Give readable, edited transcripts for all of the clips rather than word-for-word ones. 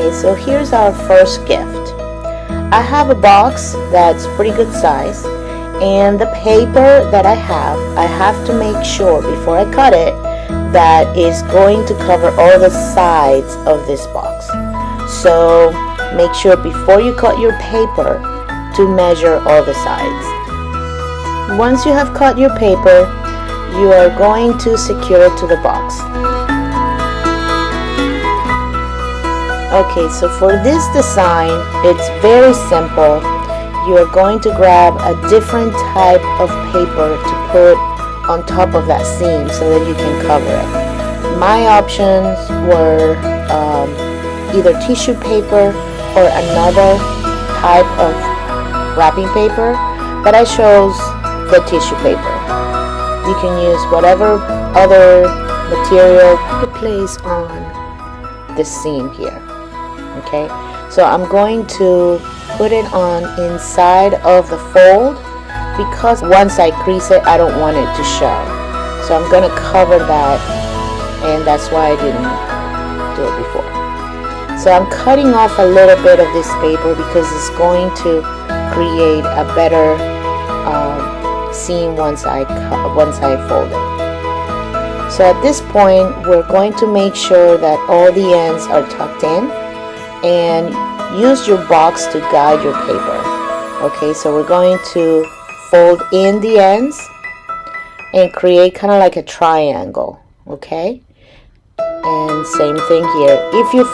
Okay, so here's our first gift. I have a box that's pretty good size, and the paper that I have to make sure before I cut it that is going to cover all the sides of this box. So make sure before you cut your paper to measure all the sides. Once you have cut your paper, you are going to secure it to the box. Okay, so for this design, it's very simple. You are going to grab a different type of paper to put on top of that seam so that you can cover it. My options were either tissue paper or another type of wrapping paper, but I chose the tissue paper. You can use whatever other material to place on the seam here. Okay, so I'm going to put it on inside of the fold because once I crease it, I don't want it to show. So I'm going to cover that, and that's why I didn't do it before. So I'm cutting off a little bit of this paper because it's going to create a better seam once I fold it. So at this point, we're going to make sure that all the ends are tucked in, and use your box to guide your paper. Okay, so we're going to fold in the ends and create kind of like a triangle. Okay, and same thing here. If you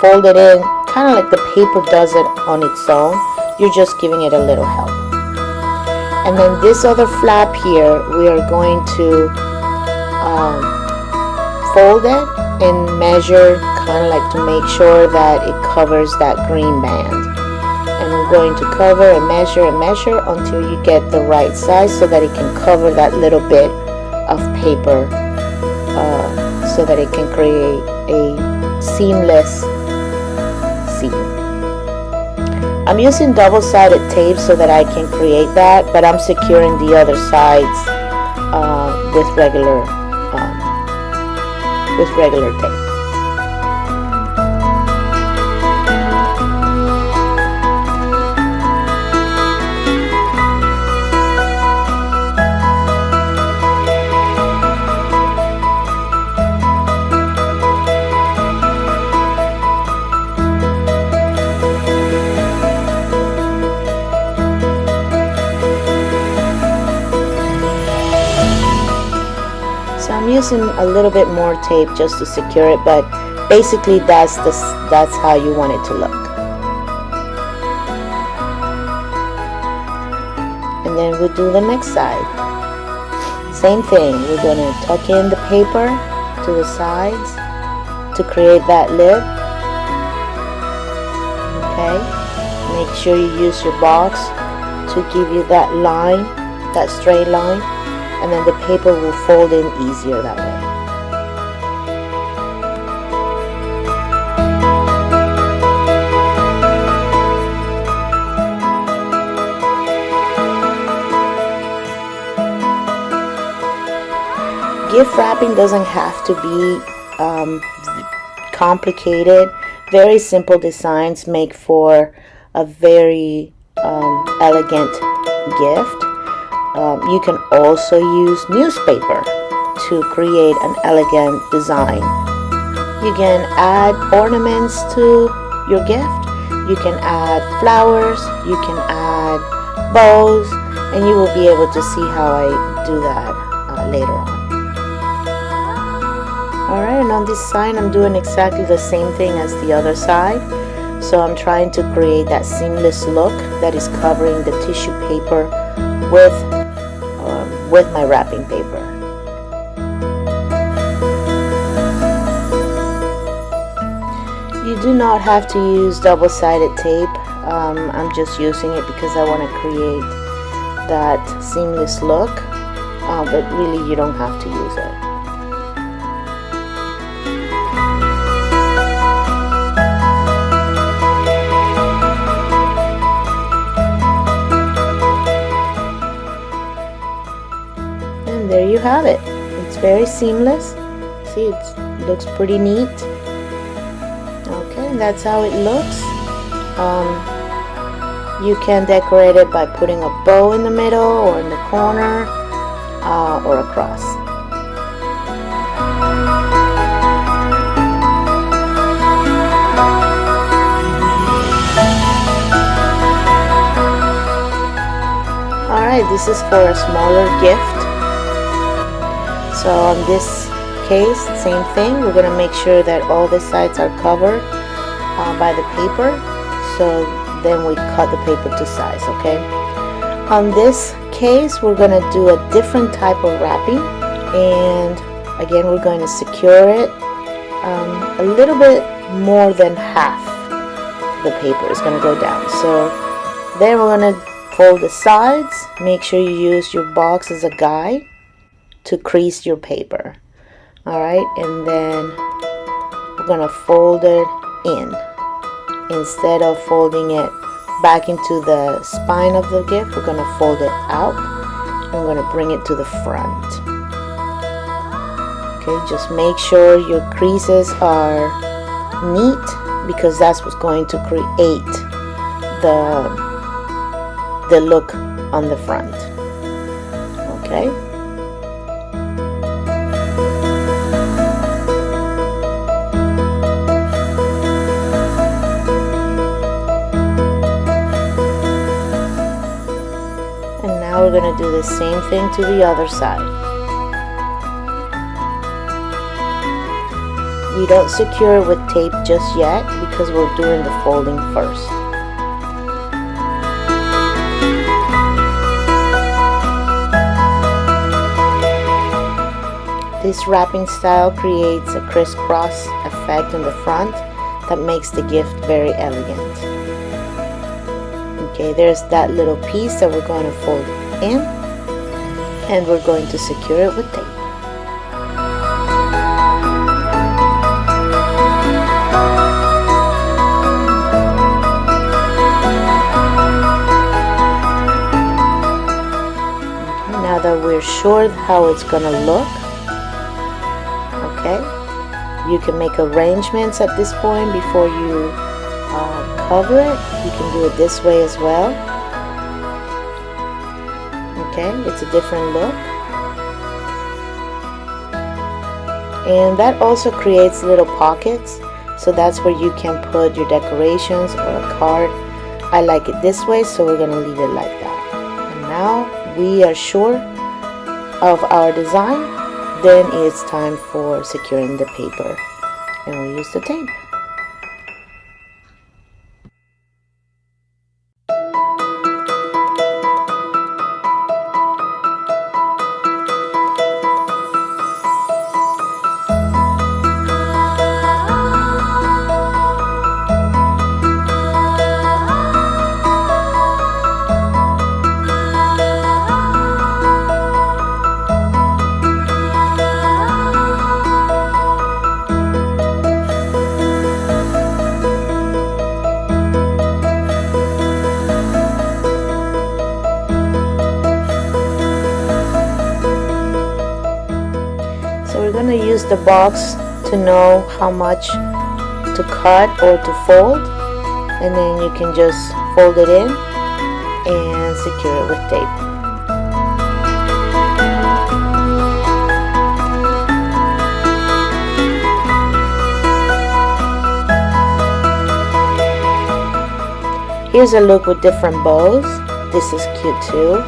fold it in kind of like the paper does it on its own, you're just giving it a little help. And then this other flap here, we are going to fold it and measure, kind of like to make sure that it covers that green band. And we're going to cover and measure until you get the right size so that it can cover that little bit of paper, so that it can create a seamless seam. I'm using double-sided tape so that I can create that, but I'm securing the other sides with regular tape. So I'm using a little bit more tape just to secure it, but basically that's how you want it to look. And then we'll do the next side. Same thing, we're going to tuck in the paper to the sides to create that lid. Okay, make sure you use your box to give you that line, that straight line, and then the paper will fold in easier that way. Gift wrapping doesn't have to be complicated. Very simple designs make for a very elegant gift. You can also use newspaper to create an elegant design. You can add ornaments to your gift. You can add flowers. You can add bows, and you will be able to see how I do that later on. Alright, and on this side I'm doing exactly the same thing as the other side. So I'm trying to create that seamless look that is covering the tissue paper with my wrapping paper. You do not have to use double-sided tape. I'm just using it because I want to create that seamless look, but really you don't have to use it. And there you have it. It's very seamless. See, it looks pretty neat. and that's how it looks. You can decorate it by putting a bow in the middle or in the corner, or across. Alright, this is for a smaller gift. So on this case, same thing. We're going to make sure that all the sides are covered by the paper. So then we cut the paper to size, okay? On this case, we're going to do a different type of wrapping. And again, we're going to secure it a little bit more than half the paper is going to go down. So then we're going to fold the sides. Make sure you use your box as a guide to crease your paper. Alright, and then we're going to fold it in. Instead of folding it back into the spine of the gift, we're going to fold it out and we're going to bring it to the front. Okay, just make sure your creases are neat, because that's what's going to create the look on the front. Okay. And now we're going to do the same thing to the other side. You don't secure it with tape just yet because we're doing the folding first. This wrapping style creates a crisscross effect in the front that makes the gift very elegant. Okay, there's that little piece that we're going to fold in, and we're going to secure it with tape. Okay, now that we're sure how it's going to look, okay, you can make arrangements at this point before you cover it. You can do it this way as well. Okay, it's a different look. And that also creates little pockets, so that's where you can put your decorations or a card. I like it this way, so we're going to leave it like that. And now we are sure of our design. Then it's time for securing the paper, and we use the tape. Use the box to know how much to cut or to fold, and then you can just fold it in and secure it with tape. Here's a look with different bows. This is cute too.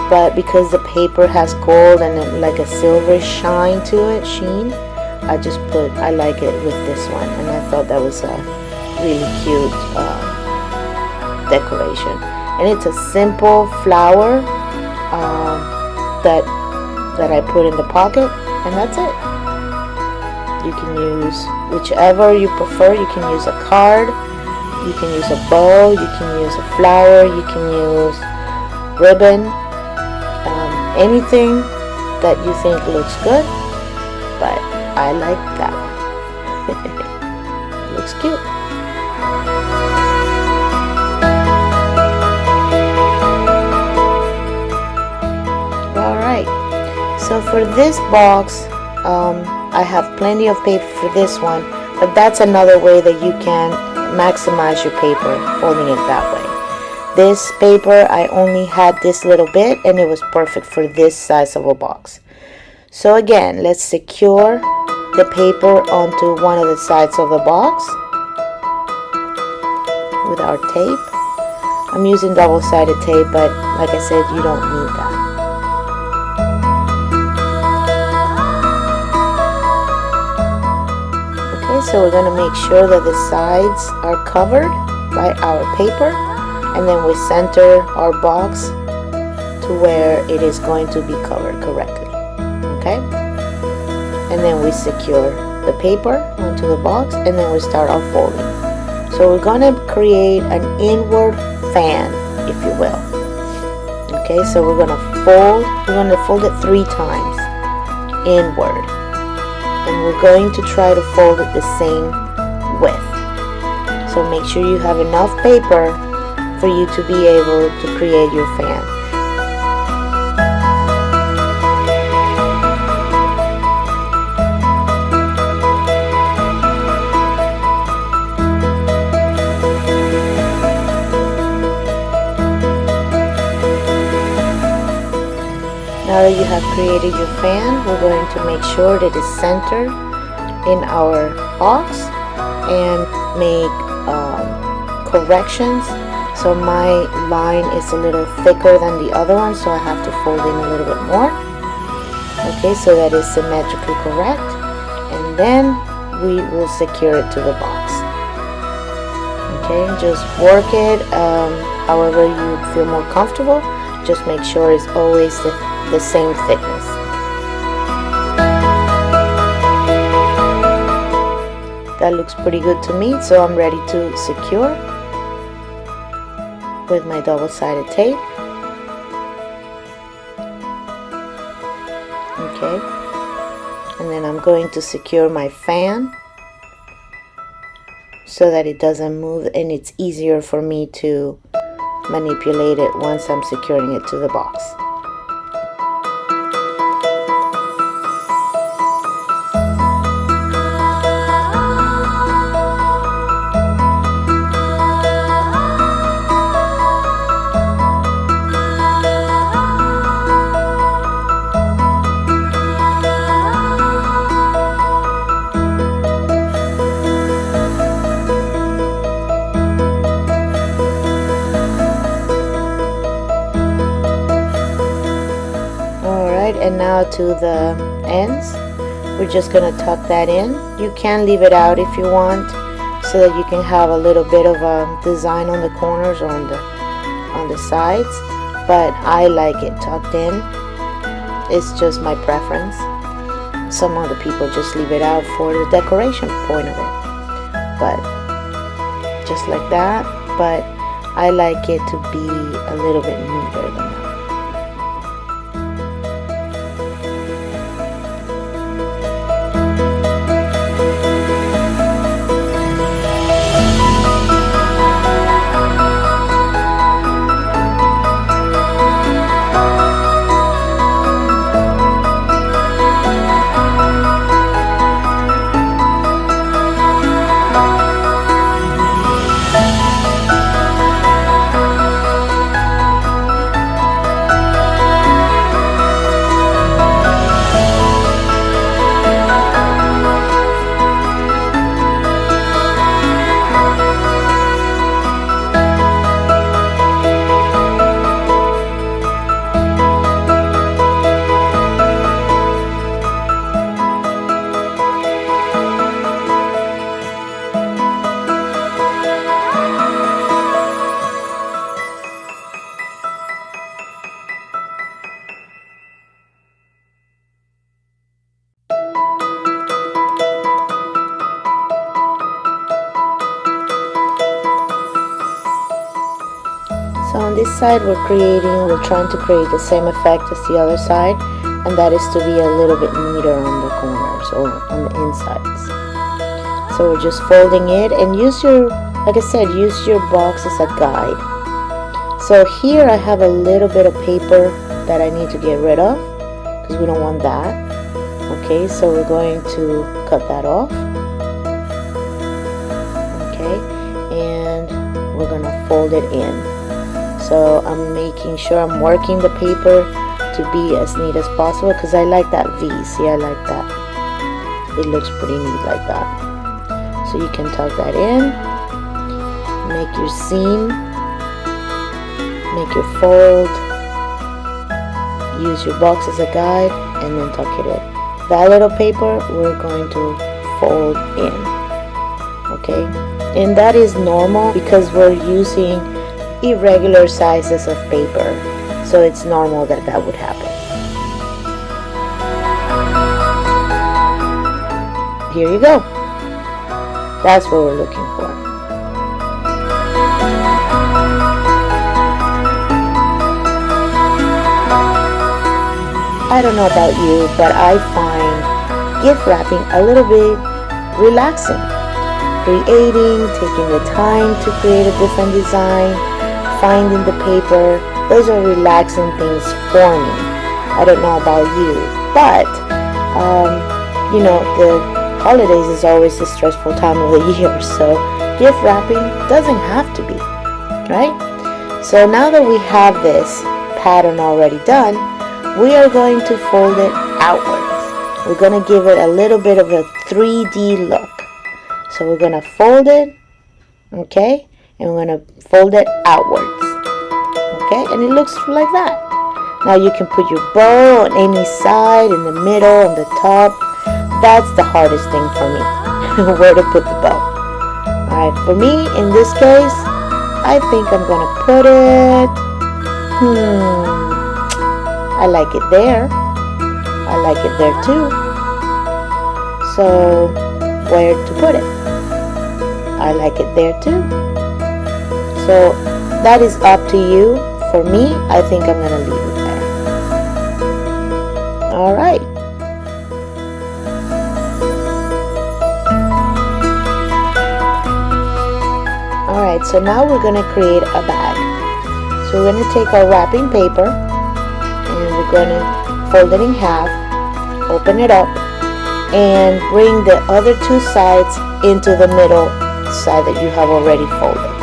But because the paper has gold and like a silver shine to it, sheen, I like it with this one, and I thought that was a really cute decoration. And it's a simple flower that I put in the pocket, and that's it. You can use whichever you prefer. You can use a card, you can use a bow, you can use a flower, you can use ribbon. Anything that you think looks good, but I like that one. Looks cute. Alright, so for this box, I have plenty of paper for this one, but that's another way that you can maximize your paper folding it that way. This paper, I only had this little bit and it was perfect for this size of a box. So again, let's secure the paper onto one of the sides of the box with our tape. I'm using double-sided tape, but like I said, you don't need that. Okay, so we're going to make sure that the sides are covered by our paper, and then we center our box to where it is going to be covered correctly. Okay, and then we secure the paper onto the box, and then we start our folding. So we're going to create an inward fan, if you will. Okay, so we're going to fold it 3 times inward, and we're going to try to fold it the same width. So make sure you have enough paper for you to be able to create your fan. Now that you have created your fan, we're going to make sure that it's centered in our box and make corrections. So my line is a little thicker than the other one, so I have to fold in a little bit more. Okay, so that is symmetrically correct, and then we will secure it to the box. Okay, just work it however you feel more comfortable. Just make sure it's always the same thickness. That looks pretty good to me, so I'm ready to secure with my double-sided tape. Okay, and then I'm going to secure my fan so that it doesn't move, and it's easier for me to manipulate it once I'm securing it to the box. And now to the ends, we're just going to tuck that in. You can leave it out if you want, so that you can have a little bit of a design on the corners or on the sides, but I like it tucked in. It's just my preference. Some other people just leave it out for the decoration point of it, but just like that. But I like it to be a little bit neater than that. So on this side we're trying to create the same effect as the other side, and that is to be a little bit neater on the corners or on the insides. So we're just folding it, and use your, like I said, use your box as a guide. So here I have a little bit of paper that I need to get rid of because we don't want that. Okay, so we're going to cut that off. Okay, we're gonna fold it in. So I'm making sure I'm working the paper to be as neat as possible because I like that V. See, I like that. It looks pretty neat like that. So you can tuck that in, make your seam, make your fold, use your box as a guide, and then tuck it in. That little paper we're going to fold in, okay? And that is normal because we're using irregular sizes of paper, so it's normal that that would happen. Here you go. That's what we're looking for. I don't know about you, but I find gift wrapping a little bit relaxing. Creating, taking the time to create a different design, finding the paper, those are relaxing things for me. I don't know about you, but you know, the holidays is always a stressful time of the year, so gift wrapping doesn't have to be, right? So now that we have this pattern already done, we are going to fold it outwards. We're going to give it a little bit of a 3D look. So we're going to fold it, okay? And we're going to fold it outwards, okay? And it looks like that. Now you can put your bow on any side, in the middle, on the top. That's the hardest thing for me, where to put the bow. Alright, for me, in this case, I think I'm going to put it, I like it there. I like it there too. So, where to put it? I like it there too. So, that is up to you. For me, I think I'm going to leave it there. Alright. Alright, so now we're going to create a bag. So we're going to take our wrapping paper and we're going to fold it in half, open it up, and bring the other two sides into the middle side that you have already folded.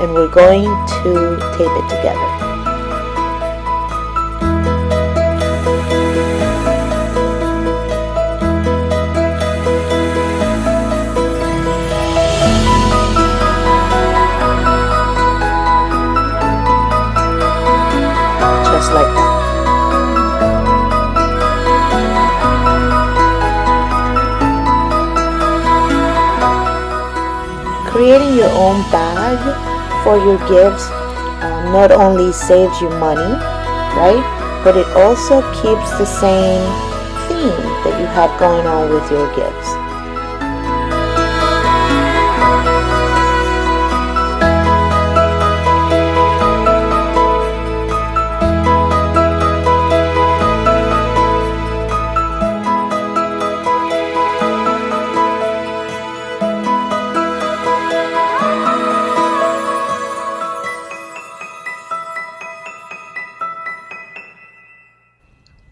And we're going to tape it together. Just like that. Creating your own bag for your gifts not only saves you money, right? But it also keeps the same theme that you have going on with your gifts.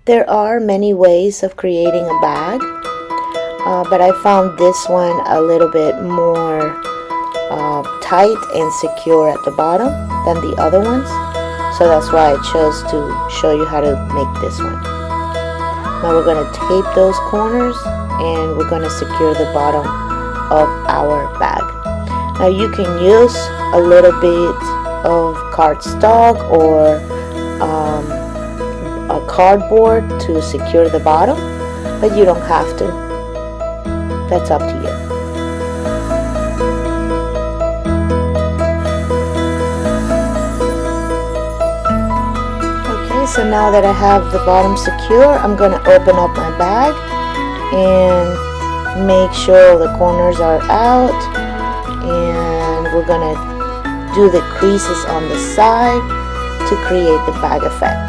There are many ways of creating a bag, but I found this one a little bit more tight and secure at the bottom than the other ones, so that's why I chose to show you how to make this one. Now we're going to tape those corners and we're going to secure the bottom of our bag. Now you can use a little bit of cardstock or a cardboard to secure the bottom, but you don't have to. That's up to you. Okay, so now that I have the bottom secure, I'm going to open up my bag and make sure the corners are out, and we're going to do the creases on the side to create the bag effect.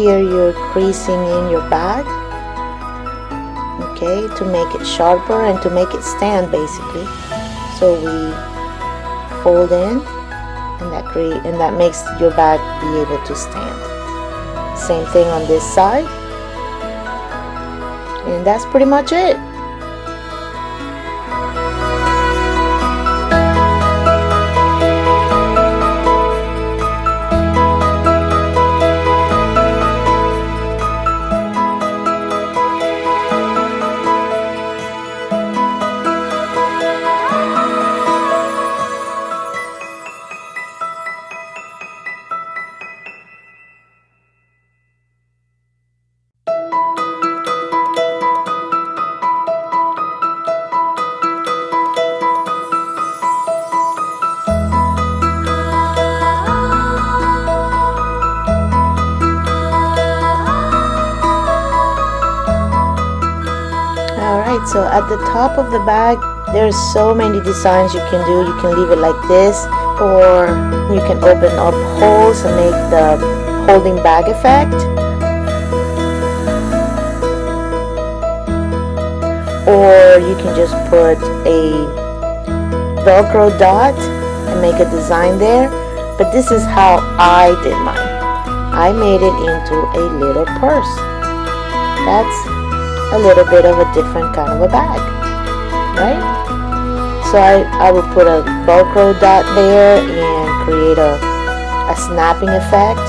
here you're creasing in your bag, okay, to make it sharper and to make it stand basically. So we fold in, and that makes your bag be able to stand. Same thing on this side, and that's pretty much it. Alright, so at the top of the bag, there's so many designs you can do. You can leave it like this, or you can open up holes and make the holding bag effect. Or you can just put a Velcro dot and make a design there. But this is how I did mine. I made it into a little purse. That's a little bit of a different kind of a bag, right? So I will put a Velcro dot there and create a snapping effect,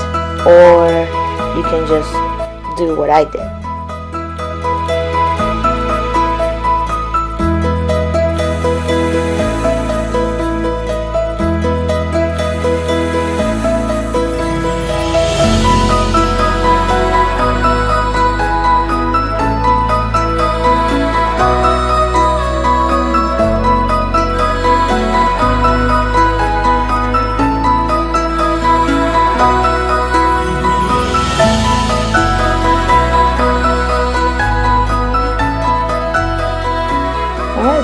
or you can just do what I did.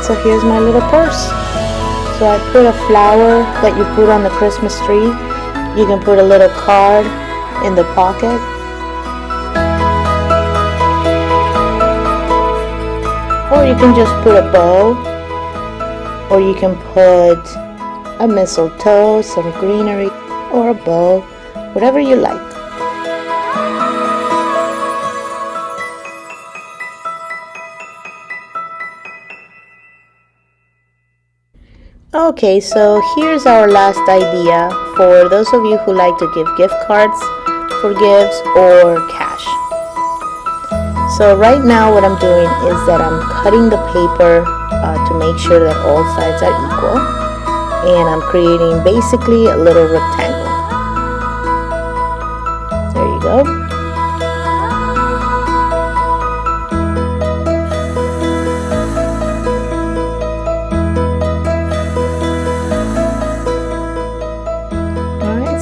So here's my little purse. So I put a flower that you put on the Christmas tree. You can put a little card in the pocket. Or you can just put a bow. Or you can put a mistletoe, some greenery, or a bow, whatever you like. Okay, so here's our last idea for those of you who like to give gift cards for gifts or cash. So right now what I'm doing is that I'm cutting the paper to make sure that all sides are equal, and I'm creating basically a little rectangle. There you go.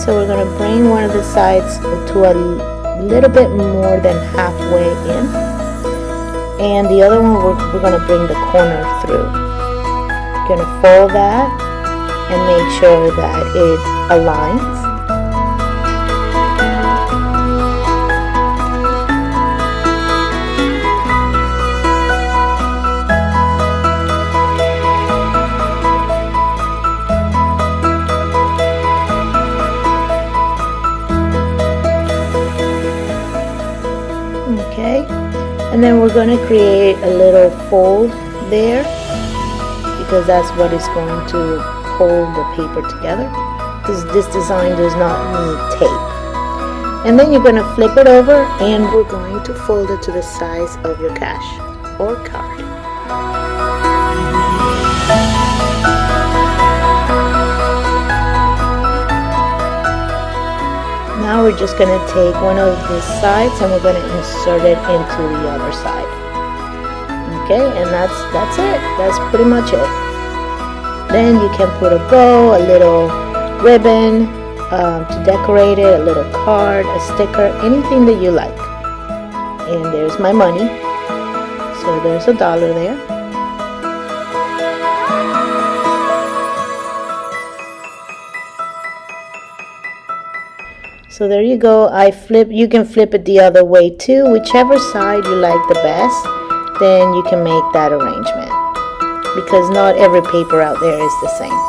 So we're going to bring one of the sides to a little bit more than halfway in, and the other one we're going to bring the corner through. We're going to fold that and make sure that it aligns. Okay, and then we're going to create a little fold there, because that's what is going to hold the paper together, because this design does not need tape. And then you're going to flip it over, and we're going to fold it to the size of your cash or card. Now we're just going to take one of the sides and we're going to insert it into the other side. Okay, and that's it. That's pretty much it. Then you can put a bow, a little ribbon to decorate it, a little card, a sticker, anything that you like. And there's my money. So there's $1 there. So there you go. You can flip it the other way too, whichever side you like the best, then you can make that arrangement, because not every paper out there is the same.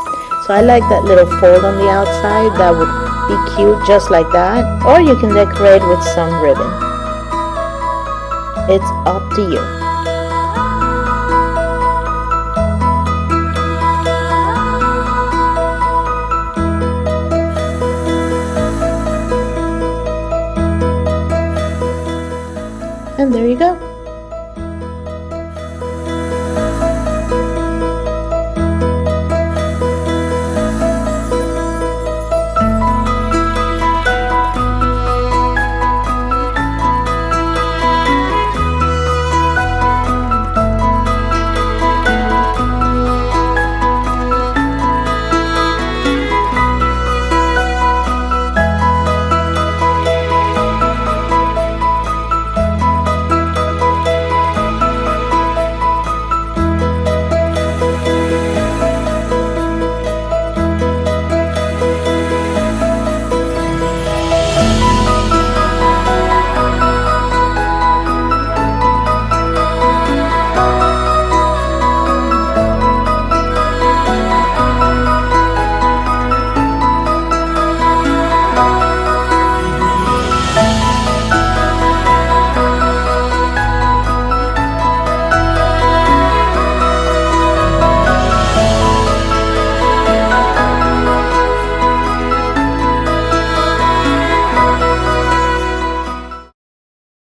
So I like that little fold on the outside. That would be cute, just like that. Or you can decorate with some ribbon. It's up to you.